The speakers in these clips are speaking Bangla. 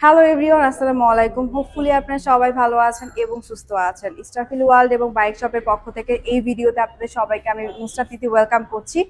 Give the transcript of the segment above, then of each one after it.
হ্যালো এভরিওয়ান, আসসালামু আলাইকুম। হোপফুলি আপনারা সবাই ভালো আছেন এবং সুস্থ আছেন। ইস্টাফিল ওয়ার্ল্ড এবং বাইক শপের পক্ষ থেকে এই ভিডিওতে আপনাদের সবাইকে আমি নুসরাত তিথি ওয়েলকাম করছি।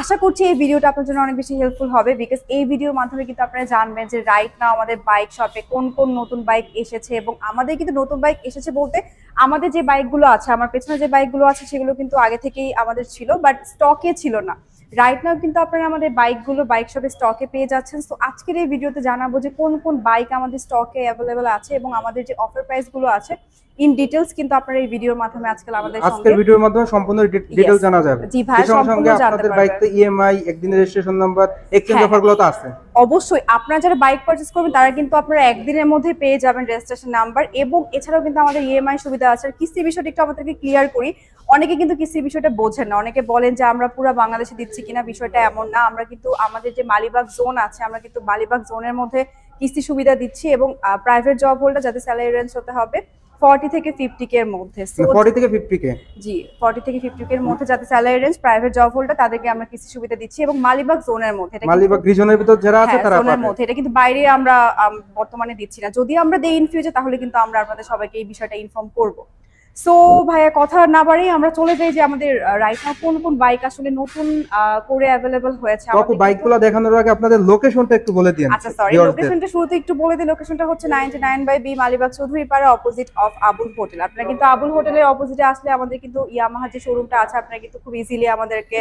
আশা করছি এই ভিডিওটা আপনার জন্য অনেক বেশি হেল্পফুল হবে, বিকজ এই ভিডিওর মাধ্যমে কিন্তু আপনারা জানবেন যে রাইট নাও আমাদের বাইক শপে কোন কোন নতুন বাইক এসেছে। এবং আমাদের কিন্তু নতুন বাইক এসেছে বলতে আমাদের যে বাইকগুলো আছে, আমার পেছনে যে বাইকগুলো আছে সেগুলো কিন্তু আগে থেকেই আমাদের ছিল, বাট স্টকে ছিল না। রাইট নাও কিন্তু আপনারা আমাদের বাইকগুলো বাইক শপে স্টকে পেয়ে যাচ্ছেন। তো আজকের এই ভিডিওতে জানাবো যে কোন কোন বাইক আমাদের স্টকে অ্যাভেলেবেল আছে এবং আমাদের যে অফার প্রাইস গুলো আছে ইন ডিটেইলস কিন্তু আপনারা এই ভিডিওর মাধ্যমে আজকের ভিডিওর মাধ্যমে সম্পূর্ণ ডিটেইলস জানা যাবে। জি ভাই, সম্পূর্ণ জানতে আপনাদের বাইকতে ইএমআই, একদিনের রেজিস্ট্রেশন নাম্বার, এক্সচেঞ্জ অফারগুলো তো আছে। অবশ্যই আপনারা যারা বাইক পারচেজ করবেন তারা কিন্তু আপনারা একদিনের মধ্যে পেয়ে যাবেন রেজিস্ট্রেশন নাম্বার, এবং এছাড়াও কিন্তু আমাদের ইএমআই সুবিধা আছে। আর কিস্তির বিষয়টা একটু আমাদেরকে ক্লিয়ার করি। অনেকে কিন্তু কিস্তির বিষয়টা বোঝেন না, অনেকে বলেন যে আমরা পুরো বাংলাদেশে দিচ্ছি কিনা, বিষয়টা এমন না। আমরা কিন্তু আমাদের যে মালিবাগ জোন আছে, আমরা কিন্তু মালিবাগ জোনের মধ্যে কিস্তি সুবিধা দিচ্ছি, এবং প্রাইভেট জব হোল্ডার যাদের স্যালারি রেঞ্জ হতে হবে 40 থেকে 50 কে এর মধ্যে। 40 থেকে 50 কে, জি 40 থেকে 50 কে এর মধ্যে যাদের salary range private job holder তাদেরকে আমরা কিস্তি সুবিধা দিচ্ছি, এবং মালিবাগ জোনের মধ্যে, এটা মালিবাগ রিজনের ভিতর যারা আছে তারা জোনের মধ্যে, এটা কিন্তু বাইরে আমরা বর্তমানে দিচ্ছি না। যদি আমরা দেই ইন ফিউচার তাহলে কিন্তু আমরা আপনাদের সবাইকে এই বিষয়টা ইনফর্ম করব। সো ভাইয়া কথা না বাড়িয়ে আমরা চলে যাই যে আমাদের রাইট নাও কোন কোন বাইক আসলে নতুন করে अवेलेबल হয়েছে। আমাদের বাইকগুলো দেখানোর আগে আপনাদের লোকেশনটা একটু বলে দিন। আচ্ছা সরি, লোকেশনটা শুরুতে একটু বলে দিই। লোকেশনটা হচ্ছে 99/B মালিবাগ চৌধুরী পাড়া, অপোজিট অফ আবুল হোটেল। আপনারা কিন্তু আবুল হোটেলের অপোজিটে আসলে আমাদের কিন্তু ইয়ামাহা যে শোরুমটা আছে আপনারা কিন্তু খুব ইজিলি আমাদেরকে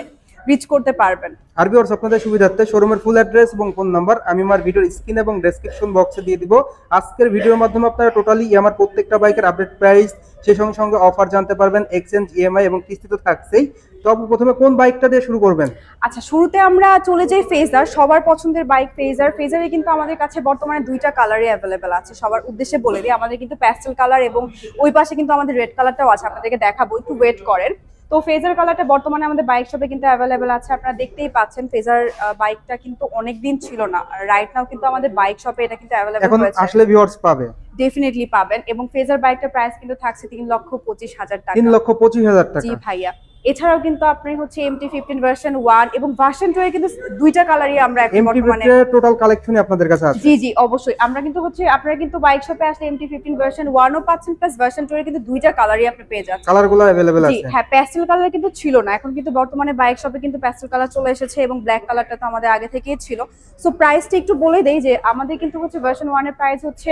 রিচ করতে পারবেন। আর ভিউয়ার্স, আপনাদের সুবিধার্থে শোরুমের ফুল অ্যাড্রেস এবং ফোন নাম্বার আমি আমার ভিডিওর স্ক্রিন এবং ডেসক্রিপশন বক্সে দিয়ে দিব। আজকের ভিডিওর মাধ্যমে আপনারা টোটালি আমার প্রত্যেকটা বাইকের আপডেট প্রাইস, সেই সঙ্গে সঙ্গে অফার জানতে পারবেন, এক্সচেঞ্জ, ইএমআই এবং কিস্তি তো থাকছেই। তো প্রথমে কোন বাইকটা দিয়ে শুরু করবেন? আচ্ছা, শুরুতে আমরা চলে যাই ফেজার, সবার পছন্দের বাইক ফেজার। ফেজারে কিন্তু আমাদের কাছে বর্তমানে দুইটা কালারই অ্যাভেলেবেল আছে। সবার উদ্দেশ্যে বলে দিই, আমাদের কিন্তু প্যাস্টেল কালার এবং ওই পাশে কিন্তু আমাদের রেড কালারটাও আছে, আপনাদেরকে দেখাবো, একটু ওয়েট করেন। তো ফেজার কালারটা বর্তমানে আমাদের বাইক শপে কিন্তু অ্যাভেলেবেল আছে, আপনারা দেখতেই পাচ্ছেন। ফেজার বাইকটা কিন্তু অনেকদিন ছিল না, রাইট নাও কিন্তু আমাদের বাইক শপে এটা কিন্তু অ্যাভেলেবেল হয়েছে। এখন আসলে ভিউয়ার্স পাবে, ডেফিনেটলি পাবেন। এবং ফেজার বাইকটার প্রাইস কিন্তু থাকছে 3,25,000 টাকা। 3,25,000 টাকা। জি ভাইয়া। এছাড়াও কিন্তু আপনি হচ্ছে MT-15 ভার্সন 1 এবং ভার্সন 2 এর কিন্তু দুইটা কালারই আমরা এখন বর্তমানে টোটাল কালেকশনই আপনাদের কাছে আছে। জি জি অবশ্যই। আমরা কিন্তু হচ্ছে আপনারা কিন্তু বাইক শপে আসলে MT-15 ভার্সন 1 ও পাচ্ছেন, প্লাস ভার্সন 2 এর কিন্তু দুইটা কালারই আপনি পেয়ে যাচ্ছেন। কালারগুলো अवेलेबल আছে। জি হ্যাঁ, প্যাস্টেল কালার কিন্তু ছিল না, এখন কিন্তু বর্তমানে বাইক শপে কিন্তু প্যাস্টেল কালার চলে এসেছে, এবং ব্ল্যাক কালারটা তো আমাদের আগে থেকেই ছিল। সো প্রাইসটা একটু বলে দেই যে আমাদের কিন্তু হচ্ছে ভার্সন 1 এর প্রাইস হচ্ছে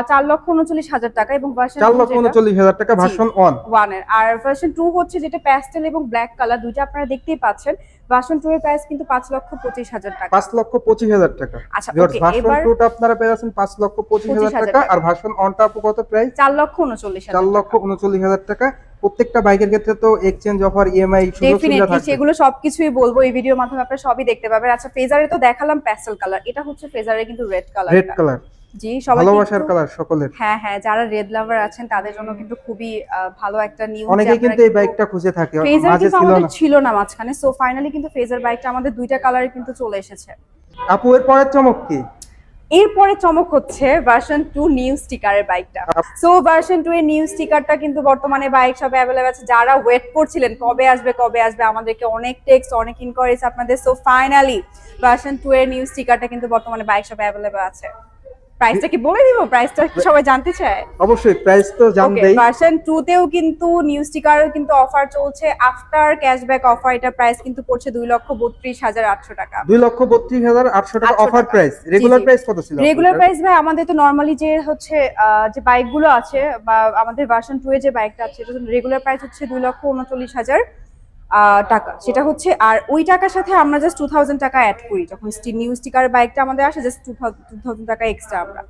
4,39,000 টাকা, এবং ভার্সন 4,39,000 টাকা ভার্সন 1 এর। আর ভার্সন 2 হচ্ছে যেটা প্যাস্টেল এবং ব্ল্যাক কালার দুইটা আপনারা দেখতেই পাচ্ছেন। ভার্সন 2 এর প্রাইস কিন্তু 5,25,000 টাকা। 5,25,000 টাকা। আচ্ছা ওকে, ভার্সন 2 টা আপনারা পেয়ে যাচ্ছেন 5,25,000 টাকা, আর ভার্সন 1 টা আপু কত প্রাইস? 4,39,000 টাকা। 4,39,000 টাকা। প্রত্যেকটা বাইকের ক্ষেত্রে তো এক্সচেঞ্জ অফার, ইএমআই সুযোগ সুবিধা থাকে, সেগুলো সবকিছুই বলবো এই ভিডিওর মাধ্যমে, আপনারা সবই দেখতে পাবেন। আচ্ছা, ফেজারে তো দেখালাম প্যাস্টেল কালার, এটা হচ্ছে ফেজারের কিন্তু রেড কালার। রেড কালার, জি সবাই ভালোবাসার কালার সকলের। হ্যাঁ হ্যাঁ, যারা রেড লাভার আছেন তাদের জন্য কিন্তু খুবই ভালো একটা নিউজ। অনেকেই কিন্তু এই বাইকটা খুঁজে থাকে, মাঝে ছিল না মাঝখানে। সো ফাইনালি কিন্তু ফেজার বাইকটা আমাদের দুইটা কালারে কিন্তু চলে এসেছে। আপু এর পরের চমক কি? এরপরে চমক হচ্ছে ভার্সন 2 নিউ স্টিকারের বাইকটা। সো ভার্সন 2 এর নিউ স্টিকারটা কিন্তু বর্তমানে বাইক সবে অ্যাভেলেবল আছে। যারা ওয়েট করছিলেন কবে আসবে কবে আসবে, আমাদেরকে অনেক টেক্সট, অনেক ইনকোয়ারিজ আপনাদের। সো ফাইনালি ভার্সন 2 এর নিউ স্টিকারটা কিন্তু বর্তমানে বাইক সবে অ্যাভেলেবল আছে। প্রাইসটা কি বলে দিব? প্রাইসটা সবাই জানতে চায়। অবশ্যই প্রাইস তো জানবেই। ভার্সন 2 তেও কিন্তু নিউ স্টিকার কিন্তু অফার চলছে, আফটার ক্যাশব্যাক অফার। এটা প্রাইস কিন্তু পড়ছে 2,32,800 টাকা। 2,32,800 টাকা অফার প্রাইস। রেগুলার প্রাইস কত ছিল? রেগুলার প্রাইস ভাই আমাদের তো নরমালি যে হচ্ছে যে বাইকগুলো আছে বা আমাদের ভার্সন 2 এর যে বাইকটা আছে এটা রেগুলার প্রাইস হচ্ছে 2,39,000 টাকা, সেটা হচ্ছে। আর ওই টাকার সাথে আমরা জাস্ট 2,000 টাকা অ্যাড করি যখন নিউ স্টিকার বাইকটা আমাদের আসে, জাস্ট 2,000 টাকা এক্সট্রা আমরা।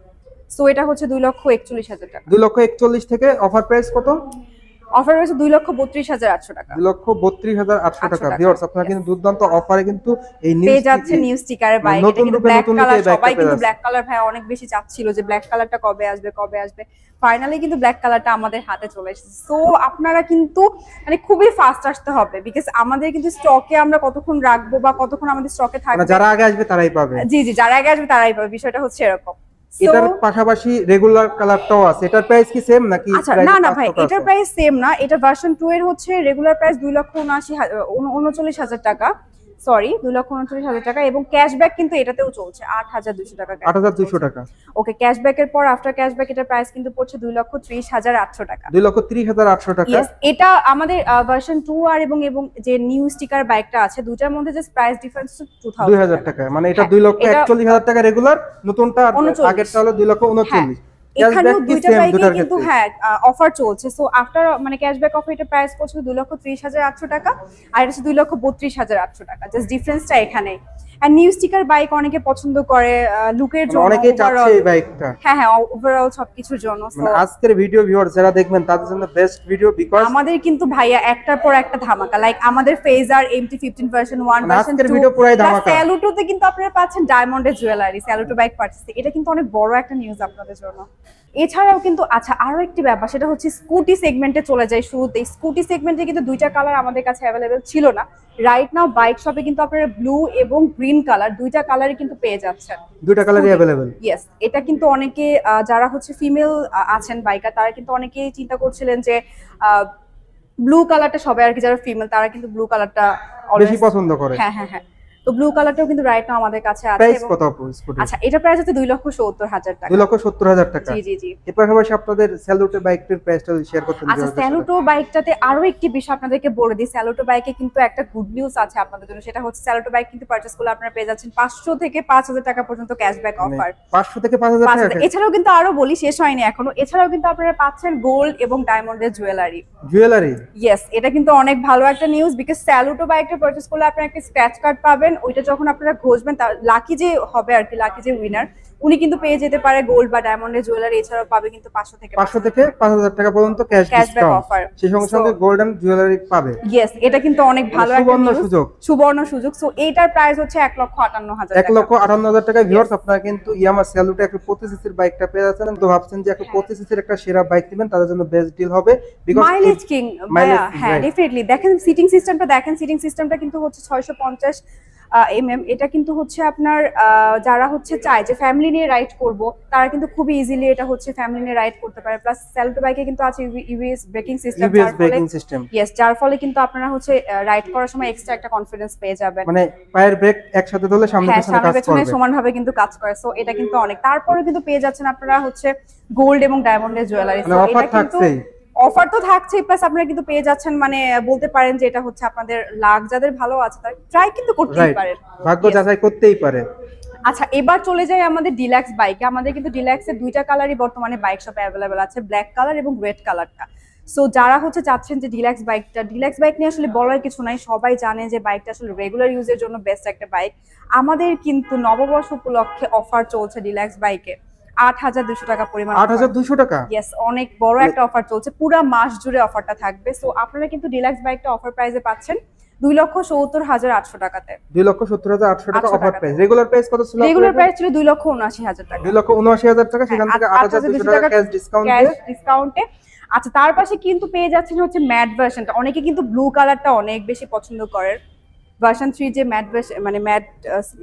সো এটা হচ্ছে 2,41,000 টাকা। 2,41,000 থেকে অফার প্রাইস কত? অফার রয়েছে 2,32,800 টাকা। 2,32,800 টাকা। ভিউয়ার্স, আপনারা কিন্তু দুর্দান্ত অফারে কিন্তু এই পেয়ে যাচ্ছে নিউ স্টিকারের বাইক। এটা কিন্তু ব্ল্যাক কালার, সবাই কিন্তু ব্ল্যাক কালার ভাই অনেক বেশি চাচ্ছিল যে ব্ল্যাক কালারটা কবে আসবে কবে আসবে। ফাইনালি কিন্তু ব্ল্যাক কালারটা আমাদের হাতে চলে এসেছে। সো আপনারা কিন্তু মানে খুবই ফাস্ট আসতে হবে, বিকজ আমাদের কিন্তু স্টকে আমরা কতক্ষণ রাখবো বা কতক্ষণ আমাদের স্টকে থাকবে, যারা আগে আসবে তারাই পাবে। জি জি, যারা আগে আসবে তারাই পাবে, বিষয়টা হচ্ছে এরকম। এটার পাশাপাশি রেগুলার কালারটাও আছে, এটার প্রাইস কি সেম নাকি? আচ্ছা না না ভাই, এটার প্রাইস সেম না। এটা ভার্সন 2 এর হচ্ছে রেগুলার প্রাইস 2,39,000 টাকা, সরি 2,29,000 টাকা, এবং ক্যাশব্যাক কিন্তু এটাতেও চলছে 8,200 টাকা। 8,200 টাকা। ওকে, ক্যাশব্যাকের পর আফটার ক্যাশব্যাক এটার প্রাইস কিন্তু পড়ছে 2,30,800 টাকা। 2,30,800 টাকা। ইয়েস, এটা আমাদের ভার্সন 2 আর এবং যে নিউ স্টিকার বাইকটা আছে দুটার মধ্যে জাস্ট প্রাইস ডিফারেন্স 2,000 টাকা, মানে এটা হ্যাঁ, 2,41,000 টাকা রেগুলার, নতুনটা আর আগেরটা হলো 2,39,000। এখানেও দুইটা বাইকে দুটার কিন্তু ক্ষেত্রে হ্যাঁ অফার চলছে। সো আফটার মানে ক্যাশব্যাক অফার এটা প্রাইস পড়ছে 2,30,800 টাকা, আর এটা হচ্ছে 2,32,800 টাকা। জাস্ট ডিফারেন্সটা এখানে। আর নিউ স্টিকার বাইক অনেকে পছন্দ করে লুকের জন্য, অনেকেই চাচ্ছে এই বাইকটা। হ্যাঁ হ্যাঁ, ওভারঅল সবকিছুর জন্য। মানে আজকের ভিডিও ভিউয়ার যারা দেখবেন তাদের জন্য বেস্ট ভিডিও, বিকজ আমাদের কিন্তু ভাইয়া একটার পর একটা ধামাকা। লাইক আমাদের ফেজার MT-15 ভার্সন 1, ভার্সন 2, আজকের ভিডিও পুরাই ধামাকা। স্যালুটোতে কিন্তু আপনারা পাচ্ছেন ডায়মন্ডের জুয়েলারি, স্যালুটো বাইক পারচেজ। এটা কিন্তু অনেক বড় একটা নিউজ আপনাদের জন্য। এছাড়াও কিন্তু আচ্ছা আরো একটি ব্যাপার, সেটা হচ্ছে স্কুটি সেগমেন্টে চলে যায় শুরুতে। স্কুটি সেগমেন্টে কিন্তু দুইটা কালার আমাদের কাছে অ্যাভেলেবেল ছিল না। রাইট নাও বাইক শপে কিন্তু আপনারা ব্লু এবং গ্রিন কালার দুইটা কালারই কিন্তু পেয়ে যাচ্ছেন। দুইটা কালারই অ্যাভেলেবেল। ইয়েস, এটা কিন্তু অনেকে যারা হচ্ছে ফিমেল আছেন বাইকার, তারা কিন্তু অনেকেই চিন্তা করছিলেন যে ব্লু কালারটা, সবাই আর কি যারা ফিমেল তারা কিন্তু ব্লু কালারটা বেশি পছন্দ করে। হ্যাঁ হ্যাঁ হ্যাঁ, তো ব্লু কালারটাও কিন্তু রাইট নাও আমাদের কাছে আছে। প্রাইস কত আপু স্কুটি? আচ্ছা, এটা প্রাইস হচ্ছে 2,70,000 টাকা। 2,70,000 টাকা। জি জি জি। এর পাশাপাশি আপনাদের স্যালুটো বাইকটির প্রাইসটা শেয়ার করতে দিন। আচ্ছা, স্যালুটো বাইকটাতে আরো একটি বিষয় আপনাদেরকে বলে দিই। স্যালুটো বাইকে কিন্তু একটা গুড নিউজ আছে আপনাদের জন্য, সেটা হচ্ছে স্যালুটো বাইক কিন্তু পারচেজ করলে আপনারা পেয়ে যাচ্ছেন 500 থেকে 5,000 টাকা পর্যন্ত ক্যাশব্যাক অফার। 500 থেকে 5,000 টাকা। এছাড়াও কিন্তু আরো বলি, শেষ হয়নি এখনো, এছাড়াও কিন্তু আপনারা পাচ্ছেন গোল্ড এবং ডায়মন্ডের জুয়েলারি। ইয়েস, এটা কিন্তু অনেক ভালো একটা নিউজ, বিকজ স্যালুটো বাইকটা পারচেজ করলে আপনারা একটা স্ক্র্যাচ কার্ড পাবেন। ওইটা যখন আপনারা ঘষবেন, তার লাকি যে হবে আর কি, লাকি যে উইনার উনি কিন্তু পেয়ে যেতে পারে গোল্ড বা ডায়মন্ডের জুয়েলারি। এছাড়াও পাবে কিন্তু 500 থেকে 5,000 টাকা পর্যন্ত ক্যাশব্যাক অফার। সেই সঙ্গে সঙ্গে গোল্ড এন্ড জুয়েলারি পাবে। ইয়েস, এটা কিন্তু অনেক ভালো একটা সুবর্ণ সুযোগ। সো এটার প্রাইস হচ্ছে 1,58,000 টাকা। 1,58,000 টাকা। ভিউয়ার্স, আপনারা কিন্তু ইয়ামা স্যালুটো 125 সিসির বাইকটা পেয়ে যাচ্ছেন। তো ভাবছেন যে 125 সিসির একটা সেরা বাইক নেবেন, তাদের জন্য বেস্ট ডিল হবে, বিকজ মাইলেজ কিং। হ্যাঁ ডেফিনেটলি। দেখেন সিটিং সিস্টেমটা, দেখেন সিটিং সিস্টেমটা কিন্তু হচ্ছে 650 এটা কিন্তু হচ্ছে আপনার যারা হচ্ছে চায় যে ফ্যামিলি নিয়ে রাইড করব, তারা কিন্তু খুবই ইজিলি এটা হচ্ছে ফ্যামিলি নিয়ে রাইড করতে পারে। প্লাস স্যালুটো বাইকে কিন্তু আছে ইবিএস ব্রেকিং সিস্টেম। ইয়েস, যার ফলে কিন্তু আপনারা হচ্ছে রাইড করার সময় এক্সট্রা একটা কনফিডেন্স পেয়ে যাবেন। মানে পায়ের ব্রেক একসাথে ধরলে সামনে পেছনে সমানভাবে কিন্তু কাজ করে। সো এটা কিন্তু অনেক। তারপরে কিন্তু পেয়ে যাচ্ছেন আপনারা হচ্ছে গোল্ড এবং ডায়মন্ডের জুয়েলারি। সো এটা কিন্তু অফার তো থাকছেই, প্লাস আপনারা কিন্তু পেয়ে যাচ্ছেন, মানে বলতে পারেন যে এটা হচ্ছে আপনাদের লাক যাদের ভালো আছে তারা ট্রাই কিন্তু করতেই পারেন, ভাগ্য যাচাই করতেই পারে। আচ্ছা, এবার চলে যাই আমাদের ডিলাক্স বাইকে। আমাদের কিন্তু ডিলাক্সের দুইটা কালারই বর্তমানে বাইক শপে অ্যাভেলেবেল আছে, ব্ল্যাক কালার এবং রেড কালারটা। সো যারা হচ্ছে চাচ্ছেন যে ডিলাক্স বাইক নিয়ে আসলে বলার কিছু নাই, সবাই জানে যে বাইকটা আসলে রেগুলার ইউজের জন্য বেস্ট একটা বাইক। আমাদের কিন্তু নববর্ষ উপলক্ষে অফার চলছে ডিলাক্স বাইকে 8,200 টাকা পরিমাণ। 8,200 টাকা? ইয়েস, অনেক বড় একটা অফার চলছে, পুরো মাস জুড়ে অফারটা থাকবে। সো আপনারা কিন্তু ডিলাক্স বাইকটা অফার প্রাইসে পাচ্ছেন 2,70,800 টাকাতে। 2,70,800 টাকা অফার প্রাইস। রেগুলার প্রাইস কত ছিল? রেগুলার প্রাইস ছিল 2,79,000 টাকা। 2,79,000 টাকা, সেখান থেকে 8,200 টাকা ক্যাশ ডিসকাউন্টে। আচ্ছা, তার পাশে কিন্তু পেয়ে যাচ্ছেন হচ্ছে ম্যাট ভার্সনটা। অনেকে কিন্তু ব্লু কালারটা অনেক বেশি পছন্দ করেন, ভার্সন 3 যে ম্যাট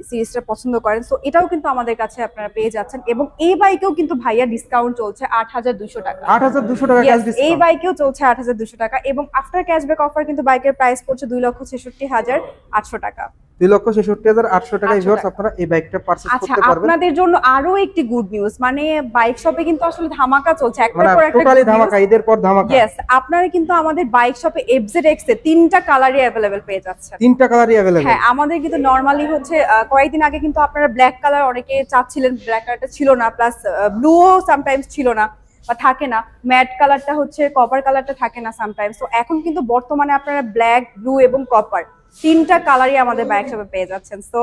সিরিজটা পছন্দ করেন। সো এটাও কিন্তু আমাদের কাছে আপনারা পেয়ে যাচ্ছেন, এবং এই বাইকেও কিন্তু ভাইয়া ডিসকাউন্ট চলছে 8,200 টাকা। 8,200 টাকা ক্যাশ ডিসকাউন্ট। এই বাইকেও চলছে 8,200 টাকা, এবং আফটার ক্যাশব্যাক অফার কিন্তু বাইকের প্রাইস পড়ছে 2,66,800 টাকা। 2,66,800 টাকায় ভিউয়ার্স আপনারা এই বাইকটা পারচেজ করতে পারবেন। আপনাদের জন্য আরো একটি গুড নিউজ, মানে বাইক শপে কিন্তু আসলে ধামাকা চলছে, একটার পর একটা টোটালি ধামাকা, ঈদের পর ধামাকা। ইয়েস, আপনারা কিন্তু আমাদের বাইক শপে FZX এ তিনটা কালারই अवेलेबल পেয়ে যাচ্ছেন। তিনটা কালারই अवेलेबल। হ্যাঁ, আমাদের কিন্তু নরমালি হচ্ছে কয়েকদিন আগে কিন্তু আপনারা ব্ল্যাক কালার অনেকে চাচ্ছিলেন, ব্ল্যাক কালারটা ছিল না, প্লাস ব্লুও সামটাইমস ছিল না বা থাকে না, ম্যাট কালারটা হচ্ছে কপার কালারটা থাকে না সামটাইমস। তো এখন কিন্তু বর্তমানে আপনারা ব্ল্যাক, ব্লু এবং কপার তিনটা কালারই আমাদের বাইক শপে পেয়ে যাচ্ছেন। সো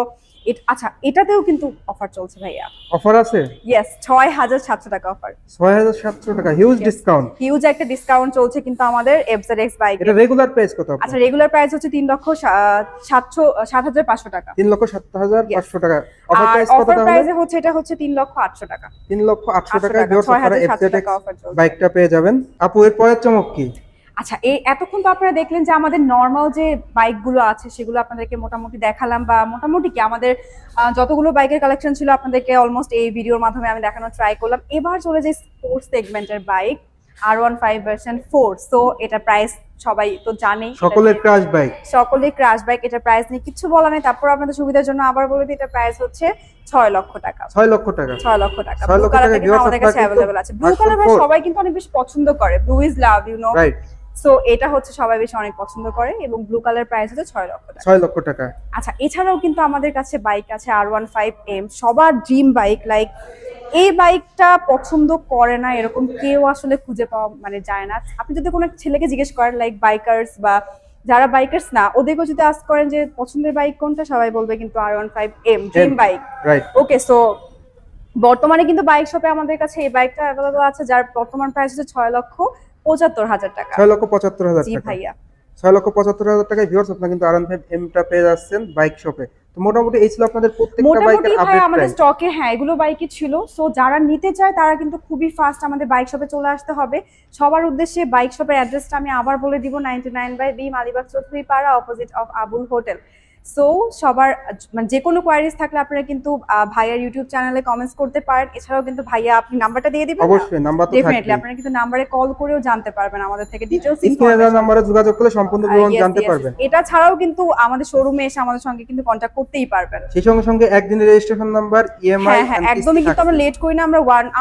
আচ্ছা, এটাতেও কিন্তু অফার চলছে ভাইয়া। অফার আছে? ইয়েস, 6,700 টাকা অফার। 6,700 টাকা, হিউজ ডিসকাউন্ট। হিউজ একটা ডিসকাউন্ট চলছে কিন্তু আমাদের FZX বাইকে। এটা রেগুলার প্রাইস কত? আচ্ছা, রেগুলার প্রাইস হচ্ছে 3,7,500 টাকা। 3,07,500 টাকা। অফার প্রাইস কত তাহলে? অফার প্রাইসে হচ্ছে এটা হচ্ছে 3,08,000 টাকা। 3,08,000 টাকায় আপনারা FZX বাইকটা পেয়ে যাবেন। আপু, এর পরের চমক কি? আচ্ছা, এতক্ষণ তো আপনারা দেখলেন যে আমাদের নরমাল যে বাইকগুলো আছে সেগুলো আপনাদেরকে মোটামুটি দেখালাম, বা মোটামুটি কি আমাদের যতগুলো বাইকের কালেকশন ছিল আপনাদেরকে অলমোস্ট এই ভিডিওর মাধ্যমে আমি দেখানোর ট্রাই করলাম। এবার চলে যাই স্পোর্টস সেগমেন্টের বাইক। R15 version 4। সো এটা প্রাইস সবাই তো জানেই, সকলের ক্রাশ বাইক। সকলের ক্রাশ বাইক। এটা প্রাইস নিয়ে কিছু বলা নেই, তারপর আপনাদের সুবিধার জন্য আবার বলে দিই, এটা প্রাইস হচ্ছে 6 লক্ষ টাকা। 6 লক্ষ টাকা। 6 লক্ষ টাকা। 6 ব্লু লক্ষ কালারটা টাকা কিন্তু আমাদের কাছে अवेलेबल আছে। ব্লু কালার ভাই সবাই কিন্তু অনেক বেশি পছন্দ করে, blue is love, you know. Right. So এটা হচ্ছে সবাই বেশি অনেক পছন্দ করে এবং ব্লু কালার প্রাইস হচ্ছে 6 লক্ষ টাকা। 6 লক্ষ টাকা। আচ্ছা, এছাড়াও কিন্তু আমাদের কাছে বাইক আছে R15M, সবার ড্রিম বাইক। লাইক এই বাইকটা পছন্দ করে না এরকম কেউ আসলে খুঁজে পাওয়া মানে যায় না। আপনি যদি কোনো ছেলেকে জিজ্ঞেস করেন লাইক বাইকার্স বা যারা বাইকার্স না, ওদেরকে যদি আস্ক করেন যে পছন্দের বাইক কোনটা, সবাই বলবে কিন্তু R15M ড্রিম বাইক। রাইট। ওকে, সো বর্তমানে কিন্তু বাইক শপে আমাদের কাছে এই বাইকটা অ্যাভেলেবল আছে, যার বর্তমান প্রাইস হচ্ছে 6,75,000 টাকা। 6,75,000 জি টাকা। ভাইয়া, 6,75,000 টাকায় ভিউয়ার্স আপনারা কিন্তু R15M টা পেয়ে যাচ্ছেন বাইক শপে। তো মোটামুটি এই ছিল আপনাদের প্রত্যেকটা বাইকের মোটামুটি ভাই আপডেট আমাদের প্রাইস। স্টকে হ্যাঁ এগুলো বাইকই ছিল। সো যারা নিতে চায় তারা কিন্তু খুবই ফাস্ট আমাদের বাইক শপে চলে আসতে হবে। সবার উদ্দেশ্যে বাইক শপের অ্যাড্রেসটা আমি আবার বলে দিব, 99/B মালিবাগ চৌধুরী পাড়া, opposite of Abul hotel. So সবার মানে যে কোনো কোয়ারিজ থাকলে আপনারা কিন্তু ভাইয়ার ইউটিউব চ্যানেলে কমেন্টস করতে পারেন। এছাড়াও কিন্তু ভাইয়া আপনি নাম্বারটা দিয়ে দিবেন? অবশ্যই, নাম্বার তো ডেফিনেটলি থাকবে। আপনারা কিন্তু নাম্বারে কল করেও জানতে পারবেন আমাদের থেকে ডিটেইলস স্ক্রিনে দেওয়া নম্বরে যোগাযোগ করলে সম্পূর্ণ বিবরণ Yes, জানতে yes. পারবেন। এটা ছাড়াও কিন্তু আমাদের শোরুমে এসে আমাদের সঙ্গে কিন্তু কন্ট্যাক্ট করতেই পারবেন। সেই সঙ্গে সঙ্গে একদিনের রেজিস্ট্রেশন নাম্বার, ইএমআই হ্যাঁ হ্যাঁ, একদমই কিন্তু আমরা লেট করি না।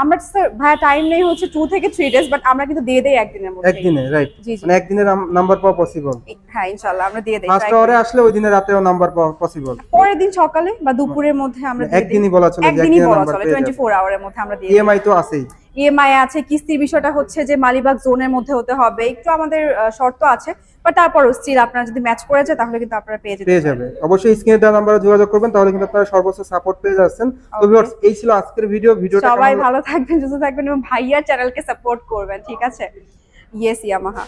আমরা স্যার ভাইয়া টাইম নেই হচ্ছে 2 থেকে 3 ডেজ, বাট আমরা কিন্তু দিয়ে দেই একদিনের মধ্যে। একদিনে, রাইট। জি জি, মানে একদিনের নাম্বার পাওয়া পসিবল। হ্যাঁ ইনশাআল্লাহ আমরা দিয়ে দেই। ফার্স্ট আওয়ারে আসলে ওই দিনে রাতেও নাম্বার পাওয়া পসিবল। পরের দিন সকালে বা দুপুরের মধ্যে আমরা দিয়ে দেই। একদিনই বলা চলে যে একদিনই একদিনের বলা নাম্বার চলে, পেয়ে যাবেন। 24 আওয়ারের মধ্যে আমরা দিয়ে দেই। ইএমআই তো আছেই। ইএমআই আছে, কিস্তির বিষয়টা হচ্ছে যে মালিবাগ জোনের মধ্যে হতে হবে, একটু আমাদের শর্ত আছে, বাট তারপরও স্টিল আপনারা যদি ম্যাচ করে যায় তাহলে কিন্তু আপনারা পেয়ে পেয়ে যাবে। অবশ্যই স্ক্রিনে দেওয়া নাম্বারে যোগাযোগ করবেন, তাহলে কিন্তু আপনারা সর্বোচ্চ সাপোর্ট পেয়ে যাচ্ছেন। তো ভিউয়ার্স এই ছিল আজকের ভিডিওটা সবাই কেমন ভালো থাকবেন, সুস্থ থাকবেন এবং ভাইয়ার চ্যানেলকে সাপোর্ট করবেন, ঠিক আছে? Yes Yamaha.